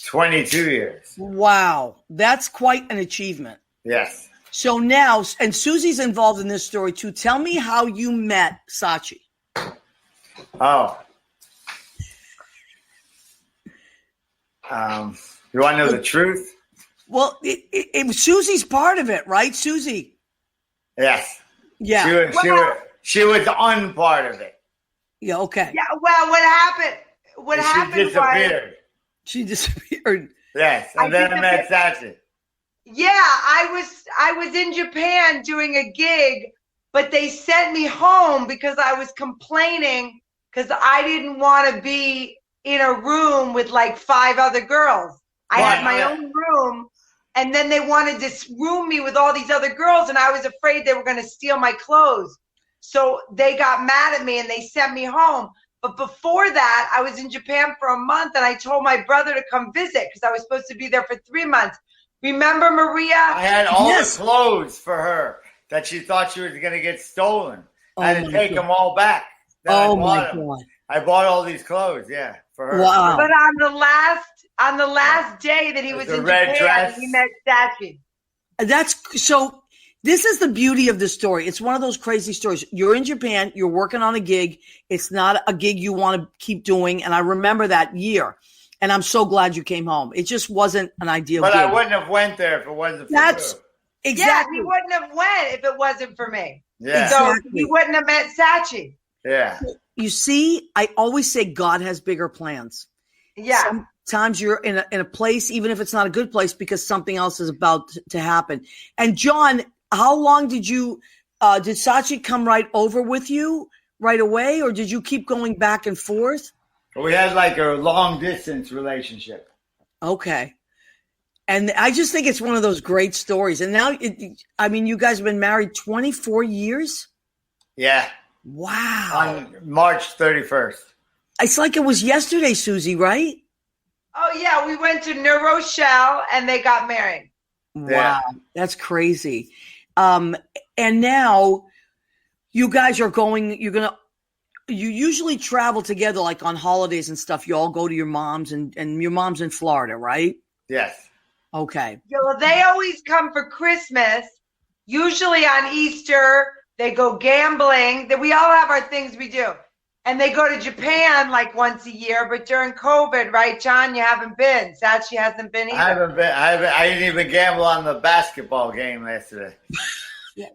22 years. Wow. That's quite an achievement. Yes. So now, and Susie's involved in this story too. Tell me how you met Sacchi. Oh. You want to know the truth? Well, it was Susie's part of it, right, Susie? Yes. Yeah. She was on part of it. Yeah. Okay. Yeah. Well, what happened? What happened She disappeared. She disappeared. Yes, and then I met Sacchi. Yeah, I was in Japan doing a gig, but they sent me home because I was complaining because I didn't want to be in a room with like 5 other girls. I had my own room, and then they wanted to room me with all these other girls, and I was afraid they were going to steal my clothes. So they got mad at me and they sent me home. But before that, I was in Japan for a month, and I told my brother to come visit because I was supposed to be there for 3 months. Remember, Maria? I had all the clothes for her that she thought she was going to get stolen. I had to take them all back. Then I bought all these clothes, for her. Wow. But on the last day that he was in Japan, he met Sacchi. That's so. This is the beauty of the story. It's one of those crazy stories. You're in Japan. You're working on a gig. It's not a gig you want to keep doing. And I remember that year. And I'm so glad you came home. It just wasn't an ideal gig. But I wouldn't have went there if it wasn't for you. Exactly. Yeah, he wouldn't have went if it wasn't for me. Yeah. So he wouldn't have met Sacchi. Yeah. You see, I always say God has bigger plans. Yeah. Sometimes you're in a place, even if it's not a good place, because something else is about to happen. And John, how long did Sacchi come right over with you right away, or did you keep going back and forth? We had like a long distance relationship. Okay. And I just think it's one of those great stories. And now, you guys have been married 24 years? Yeah. Wow. On March 31st. It's like it was yesterday, Susie, right? Oh, yeah. We went to New Rochelle and they got married. Wow. Yeah. That's crazy. And now you guys are you usually travel together like on holidays and stuff. You all go to your mom's and your mom's in Florida, right? Yes. Okay. Yeah, well, they always come for Christmas. Usually on Easter, they go gambling. We all have our things we do. And they go to Japan like once a year. But during COVID, right, John, you haven't been. Sacchi hasn't been either. I haven't been. I didn't even gamble on the basketball game yesterday.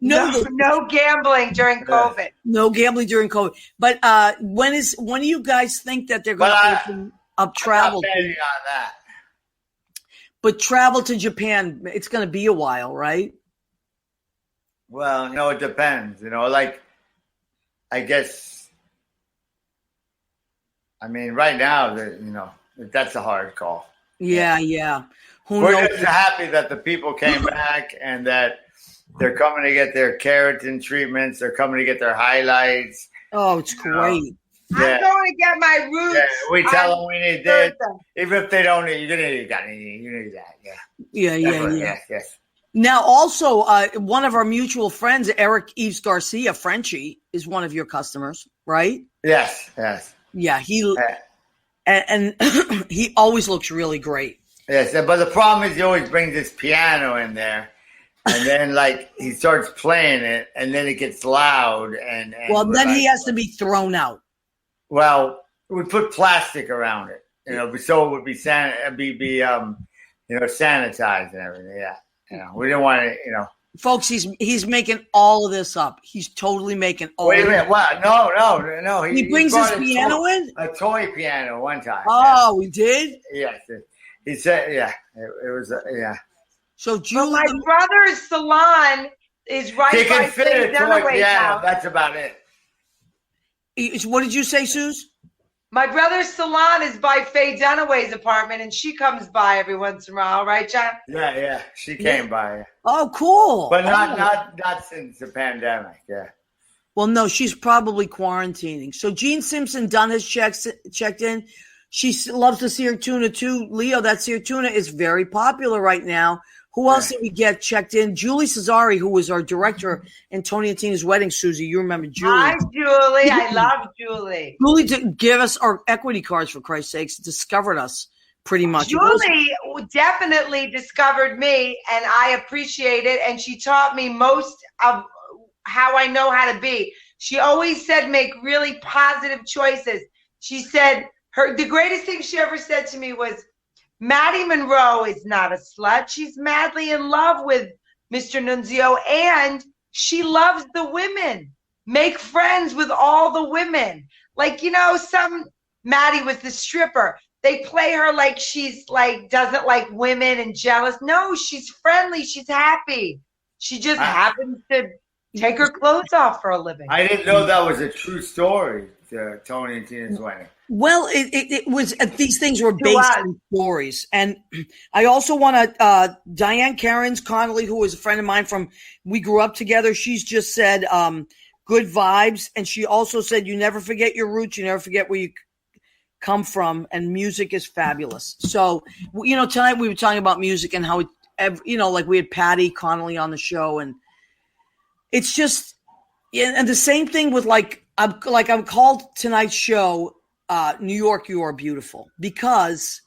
No gambling during COVID. No gambling during COVID. But when do you guys think that they're going to open up travel? I'm not betting on that. But travel to Japan, it's going to be a while, right? Well, it depends. Like, I guess. Right now, that's a hard call. Yeah. We're knows? just happy that the people came back and that they're coming to get their keratin treatments. They're coming to get their highlights. Oh, it's great. I'm going to get my roots. Yeah, we tell them we need this. Even if they don't need, you need that. Yeah. Yeah. Yes. Now, also, one of our mutual friends, Eric Eves Garcia, Frenchie, is one of your customers, right? Yes. Yeah, and he always looks really great. Yes, but the problem is he always brings this piano in there, and then like he starts playing it, and then it gets loud, and then he has to be thrown out. Well, we put plastic around it, so it would be sanitized and everything. Yeah, we didn't want to, Folks, he's making all of this up. He's totally making all. Wait a minute! What? No. He brings his piano in. A toy piano one time. Oh, we did. Yes, he said. Yeah, it was. Yeah. So, Julie, my brother's salon is right he can by fit a toy piano. house. That's about it. What did you say, Suze? My brother's salon is by Faye Dunaway's apartment, and she comes by every once in a while, right, John? Yeah. She came by. Oh, cool. But not since the pandemic. Yeah. Well, no, she's probably quarantining. So Jean Simpson Dunn has checked in. She loves the seared tuna too. Leo, that seared tuna is very popular right now. Who else did we get checked in? Julie Cesari, who was our director in Tony and Tina's wedding. Susie, you remember Julie? Hi, Julie. I love Julie. Julie didn't give us our equity cards, for Christ's sakes. Discovered us pretty much. Julie definitely discovered me, and I appreciate it. And she taught me most of how I know how to be. She always said make really positive choices. She said the greatest thing she ever said to me was, Maddie Monroe is not a slut. She's madly in love with Mr. Nunzio, and she loves the women. Make friends with all the women. Like, Maddie was the stripper. They play her like she's like doesn't like women and jealous. No, she's friendly. She's happy. She just happens to take her clothes off for a living. I didn't know that was a true story, Tony and Tina's wedding. Well, it was. These things were based on stories, and I also want to. Diane Cairns Connolly, who is a friend of mine we grew up together. She's just said, "Good vibes," and she also said, "You never forget your roots. You never forget where you come from, and music is fabulous." So, tonight we were talking about music and how like we had Patty Connolly on the show, and it's just, and the same thing with I'm called tonight's show. New York, you are beautiful, because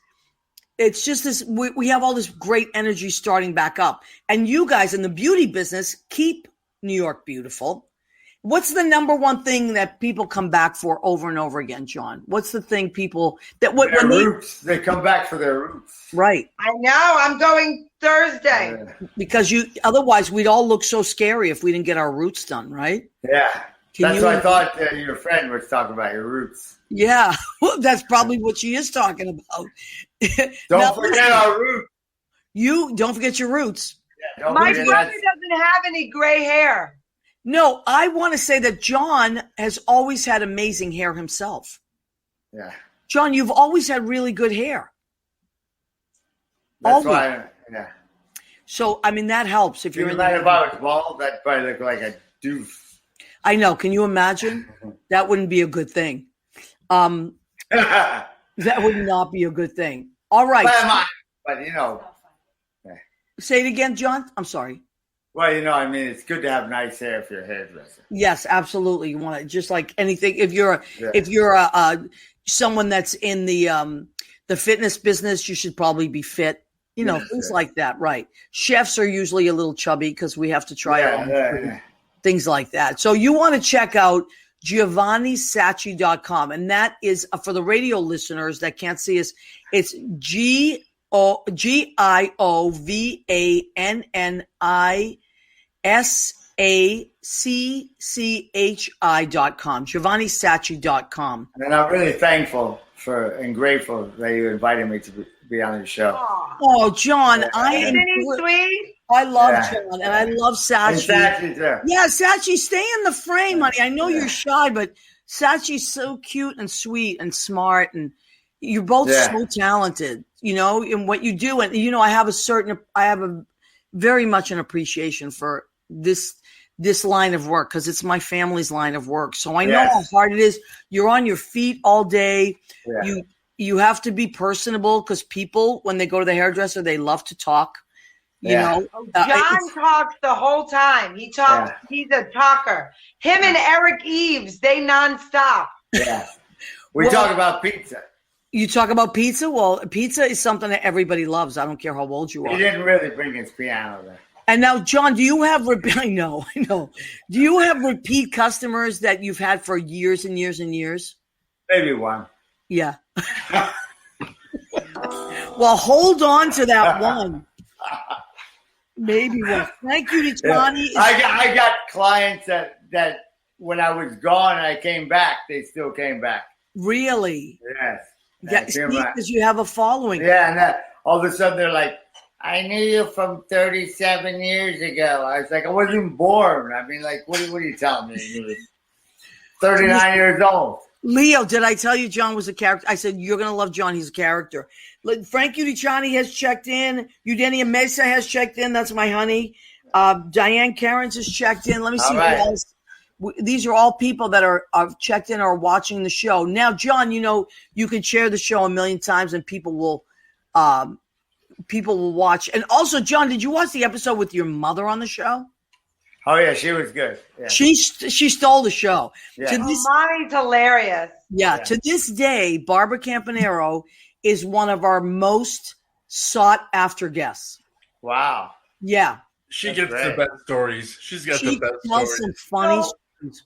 it's just this, we have all this great energy starting back up, and you guys in the beauty business keep New York beautiful. What's the number one thing that people come back for over and over again, John? What's the thing people that roots? They come back for their roots, right? I know. I'm going Thursday because otherwise we'd all look so scary if we didn't get our roots done, right? Yeah. That's what I thought your friend was talking about, your roots. Yeah, well, that's probably what she is talking about. Don't forget our roots. You don't forget your roots. Yeah, My brother doesn't have any gray hair. No, I want to say that John has always had amazing hair himself. Yeah. John, you've always had really good hair. That's why, yeah. So, I mean, that helps. If you're in if I was bald, that'd probably look like a doof. I know. Can you imagine? That wouldn't be a good thing. That would not be a good thing. All right. But you know. Say it again, John. I'm sorry. Well, you know, I mean, it's good to have nice hair if you're a hairdresser. Yes, absolutely. You want to just like anything. If you're someone that's in the fitness business, you should probably be fit. You know, things like that, right? Chefs are usually a little chubby because we have to try things like that. So you want to check out GiovanniSacchi.com, and that is for the radio listeners that can't see us. It's GiovanniSacchi.com, GiovanniSacchi.com. And I'm really thankful and grateful that you invited me to be on your show. Oh, John, Isn't he sweet? I love John, and I love Sacchi. And Sacchi, too. Yeah, Sacchi, stay in the frame, honey. I know you're shy, but Sacchi's so cute and sweet and smart, and you're both so talented, you know, in what you do. And, you know, I have a very much an appreciation for this line of work because it's my family's line of work. So I know how hard it is. You're on your feet all day. Yeah. You have to be personable because people, when they go to the hairdresser, they love to talk. You know, John talks the whole time. He talks. Yeah. He's a talker. Him and Eric Eves, they nonstop. Yeah. We talk about pizza. You talk about pizza? Well, pizza is something that everybody loves. I don't care how old you are. He didn't really bring his piano there. And now, John, do you have I know. Do you have repeat customers that you've had for years and years and years? Maybe one. Yeah. Well, hold on to that one. Maybe one. Thank you, Giovanni. I got clients that when I was gone and I came back, they still came back. Really? Yes. Because you have a following. Yeah, and all of a sudden they're like, I knew you from 37 years ago. I was like, I wasn't even born. I mean, like, what are you telling me? You were 39 years old. Leo, did I tell you John was a character? I said, you're going to love John. He's a character. Frank Udiciani has checked in. Eugenia Mesa has checked in. That's my honey. Diane Cairns has checked in. Let me see who else. These are all people that are checked in or watching the show. Now, John, you know, you can share the show a million times and people will watch. And also, John, did you watch the episode with your mother on the show? Oh, yeah, she was good. Yeah. She stole the show. Yeah. Mommy's hilarious. Yeah, to this day, Barbara Campanero is one of our most sought-after guests. Wow. Yeah. She gets the best stories. She's got the best stories. Some funny stories.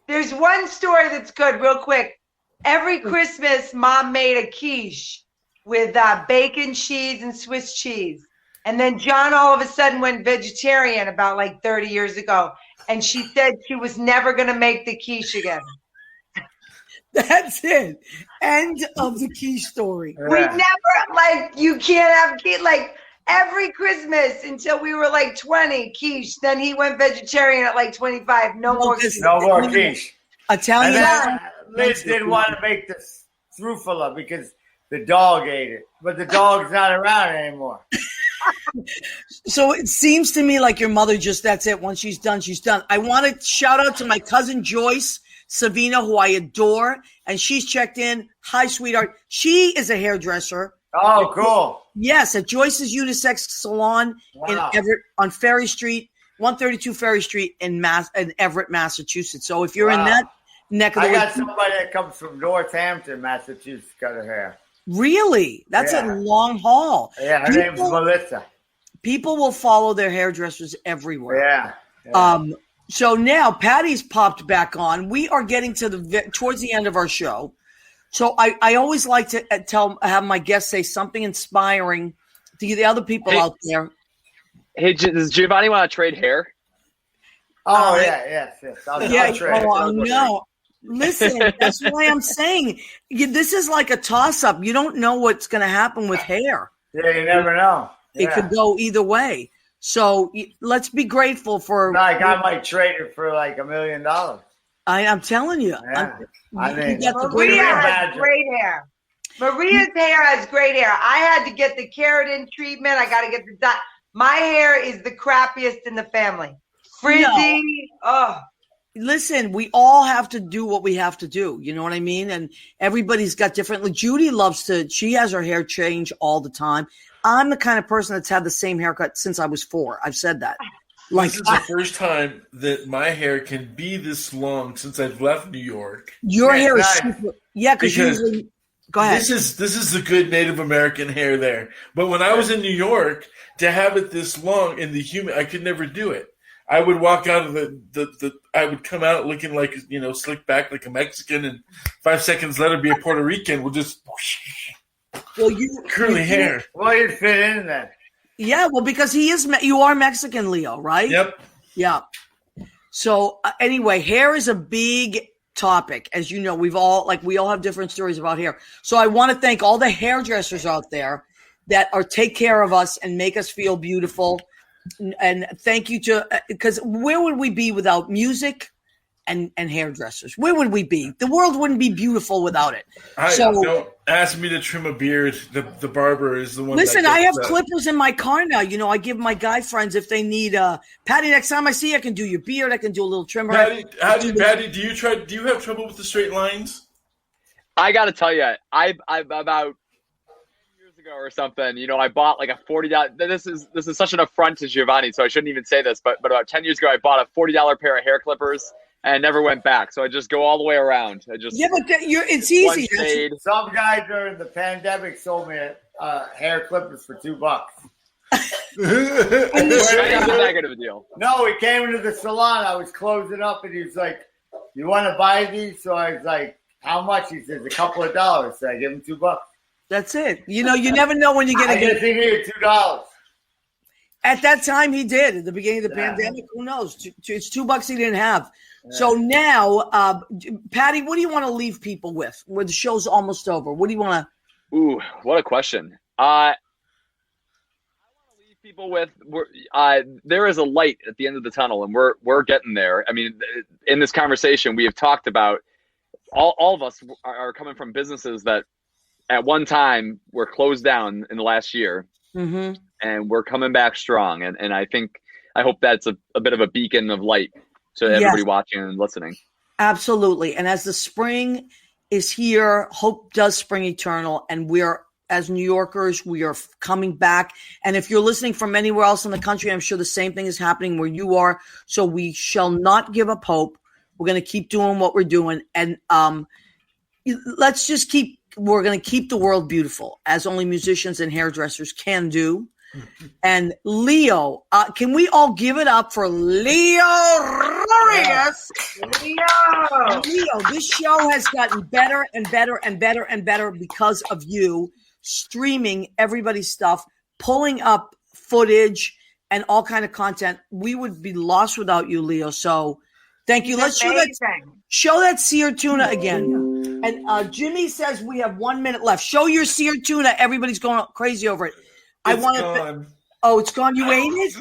There's one story that's good, real quick. Every Christmas, Mom made a quiche with bacon, cheese, and Swiss cheese. And then John all of a sudden went vegetarian about like 30 years ago. And she said she was never going to make the quiche again. That's it. End of the quiche story. We never, you can't have quiche. Every Christmas until we were 20, quiche. Then he went vegetarian at 25. No more quiche. No more quiche. Italian. Liz didn't want to make the trufala because the dog ate it. But the dog's not around anymore. So it seems to me like your mother that's it. Once she's done, she's done. I want to shout out to my cousin Joyce Savina, who I adore, and she's checked in. Hi, sweetheart. She is a hairdresser. Oh, cool. Yes, at Joyce's Unisex Salon in Everett on Ferry Street, 132 Ferry Street in Everett, Massachusetts. So if you're in that neck of the woods. I got somebody that comes from Northampton, Massachusetts, cut her hair. Really? That's a long haul. Yeah, her name's Melissa. People will follow their hairdressers everywhere. Yeah. So now Patty's popped back on. We are getting towards the end of our show. So I always like to have my guests say something inspiring to the other people out there. Hey, does Giovanni want to trade hair? Oh, yes. I'll trade. No. Listen, that's why I'm saying this is like a toss-up. You don't know what's going to happen with hair. Yeah, you never know. It could go either way. So let's be grateful for. Like I might trade it for like $1 million. I'm telling you. Yeah. I mean, Maria has great hair. Maria's hair has great hair. I had to get the keratin treatment. I got to get the dye. My hair is the crappiest in the family. Frizzy. Oh. Listen, we all have to do what we have to do. You know what I mean? And everybody's got differently. Judy she has her hair change all the time. I'm the kind of person that's had the same haircut since I was 4. I've said that. This is the first time that my hair can be this long since I've left New York. Your hair is super. Yeah, because usually. Go ahead. This is the good Native American hair there. But when I was in New York, to have it this long in the humid, I could never do it. I would walk out of I would come out looking like, slick back like a Mexican, and 5 seconds later be a Puerto Rican with just curly hair. Well, you'd fit in then. Yeah, well, because you are Mexican, Leo, right? Yep. Yeah. So anyway, hair is a big topic. As you know, we all have different stories about hair. So I want to thank all the hairdressers out there that take care of us and make us feel beautiful. And thank you because where would we be without music and hairdressers? Where would we be? The world wouldn't be beautiful without it. Don't ask me to trim a beard. The barber is the one. Listen, I have clippers in my car now. I give my guy friends if they need. Patty, next time I see you, I can do your beard. I can do a little trimmer. Patty, do you have trouble with the straight lines? I got to tell you, I about years ago or something, I bought like a $40. This is such an affront to Giovanni, so I shouldn't even say this. But about 10 years ago, I bought a $40 pair of hair clippers. And I never went back, so I just go all the way around. But it's easy. Some guy during the pandemic sold me hair clippers for $2. It's not that good of a deal. No, he came into the salon. I was closing up, and he was like, "You want to buy these?" So I was like, "How much?" He says, "A couple of dollars." So I give him $2. That's it. You never know when you get. I guess he needed $2. At that time, he did. At the beginning of the pandemic, who knows? It's $2 he didn't have. Yeah. So now, Patty, what do you want to leave people with? Where the show's almost over. What do you want to? Ooh, what a question. I want to leave people with. There is a light at the end of the tunnel, and we're getting there. I mean, in this conversation, we have talked about all of us are coming from businesses that at one time were closed down in the last year, and we're coming back strong. And I hope that's a bit of a beacon of light to everybody watching and listening. Absolutely. And as the spring is here, hope does spring eternal. And as New Yorkers, we are coming back. And if you're listening from anywhere else in the country, I'm sure the same thing is happening where you are. So we shall not give up hope. We're going to keep doing what we're doing. And we're going to keep the world beautiful, as only musicians and hairdressers can do. And Leo, can we all give it up for Leo Rodriguez? Leo, this show has gotten better and better and better and better because of you streaming everybody's stuff, pulling up footage and all kind of content. We would be lost without you, Leo. So thank you. Let's show that seared tuna again. And Jimmy says we have 1 minute left. Show your seared tuna. Everybody's going crazy over it. It's gone. You ate it?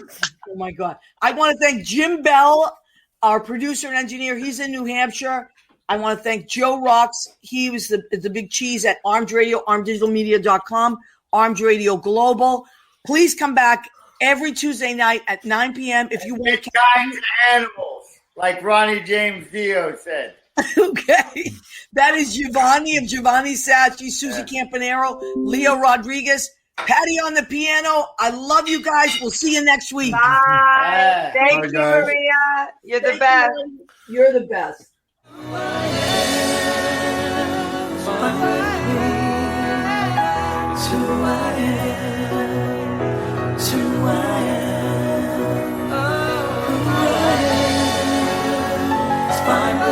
Oh my God. I want to thank Jim Bell, our producer and engineer. He's in New Hampshire. I want to thank Joe Rocks. He was the big cheese at Armed Radio, armeddigitalmedia.com, Armed Radio Global. Please come back every Tuesday night at 9 p.m. if you want to kind animals, like Ronnie James Dio said. Okay. That is Giovanni of Giovanni Sacchi, Susie Campanero, Leo Rodriguez. Patty on the piano. I love you guys. We'll see you next week. Bye. Thank you, guys. Maria. You're the best. You're the best. Find